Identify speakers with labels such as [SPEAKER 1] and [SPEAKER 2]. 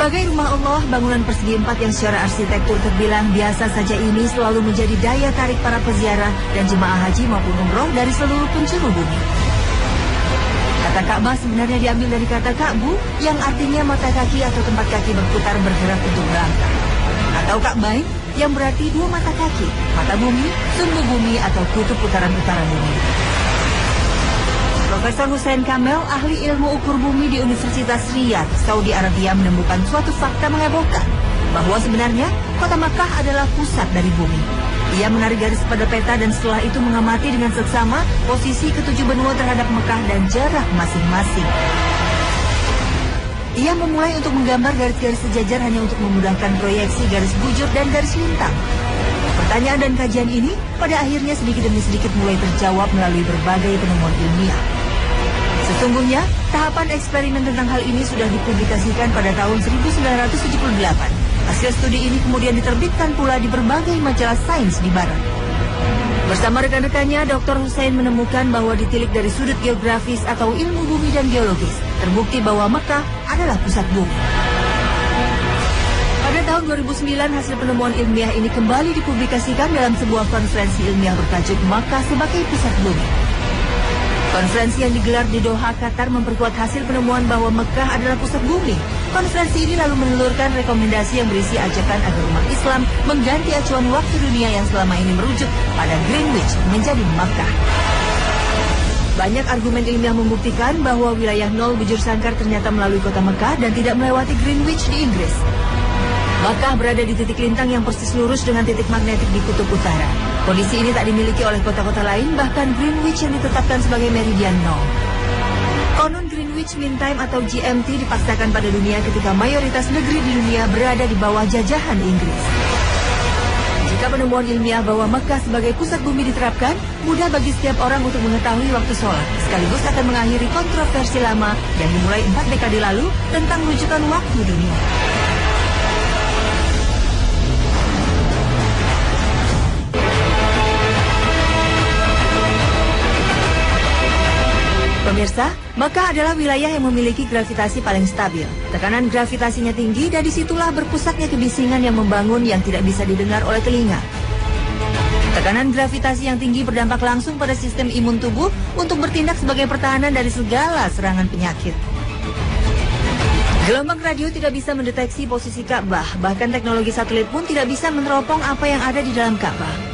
[SPEAKER 1] Sebagai rumah Allah, bangunan persegi 4 yang secara arsitektur terbilang biasa saja ini selalu menjadi daya tarik para peziarah dan jemaah haji maupun umroh dari seluruh penjuru bumi. Kata Ka'bah sebenarnya diambil dari kata Ka'bu yang artinya mata kaki atau tempat kaki berputar bergerak untuk berangkat. Atau Ka'bain yang berarti dua mata kaki, mata bumi, sumbu bumi atau kutub putaran utara bumi. Profesor Hussein Kamel, ahli ilmu ukur bumi di Universitas Riyadh, Saudi Arabia menemukan suatu fakta menghebohkan bahwa sebenarnya kota Makkah adalah pusat dari bumi. Ia menarik garis pada peta dan setelah itu mengamati dengan seksama posisi ketujuh benua terhadap Mekah dan jarak masing-masing. Ia memulai untuk menggambar garis-garis sejajar hanya untuk memudahkan proyeksi garis bujur dan garis lintang. Pertanyaan dan kajian ini pada akhirnya sedikit demi sedikit mulai terjawab melalui berbagai penemuan ilmiah. Sesungguhnya, tahapan eksperimen tentang hal ini sudah dipublikasikan pada tahun 1978. Hasil studi ini kemudian diterbitkan pula di berbagai majalah sains di barat. Bersama rekan-rekannya, Dr. Hussein menemukan bahwa ditilik dari sudut geografis atau ilmu bumi dan geologis, terbukti bahwa Mekah adalah pusat bumi. Pada tahun 2009, hasil penemuan ilmiah ini kembali dipublikasikan dalam sebuah konferensi ilmiah bertajuk Makkah sebagai pusat bumi. Konferensi yang digelar di Doha, Qatar memperkuat hasil penemuan bahwa Mekah adalah pusat bumi. Konferensi ini lalu menelurkan rekomendasi yang berisi ajakan agar umat Islam mengganti acuan waktu dunia yang selama ini merujuk pada Greenwich menjadi Makkah. Banyak argumen ilmiah membuktikan bahwa wilayah nol bujur sangkar ternyata melalui kota Mekah dan tidak melewati Greenwich di Inggris. Makkah berada di titik lintang yang persis lurus dengan titik magnetik di kutub utara. Kondisi ini tak dimiliki oleh kota-kota lain, bahkan Greenwich yang ditetapkan sebagai meridian nol. Konon Greenwich Mean Time atau GMT dipaksakan pada dunia ketika mayoritas negeri di dunia berada di bawah jajahan Inggris. Jika penemuan ilmiah bahwa Mekah sebagai pusat bumi diterapkan, mudah bagi setiap orang untuk mengetahui waktu sholat, sekaligus akan mengakhiri kontroversi lama yang dimulai 4 dekade lalu tentang rujukan waktu dunia. Pemirsa, Mekah adalah wilayah yang memiliki gravitasi paling stabil. Tekanan gravitasinya tinggi dan disitulah berpusatnya kebisingan yang membangun yang tidak bisa didengar oleh telinga. Tekanan gravitasi yang tinggi berdampak langsung pada sistem imun tubuh untuk bertindak sebagai pertahanan dari segala serangan penyakit. Gelombang radio tidak bisa mendeteksi posisi Ka'bah, bahkan teknologi satelit pun tidak bisa meneropong apa yang ada di dalam Ka'bah.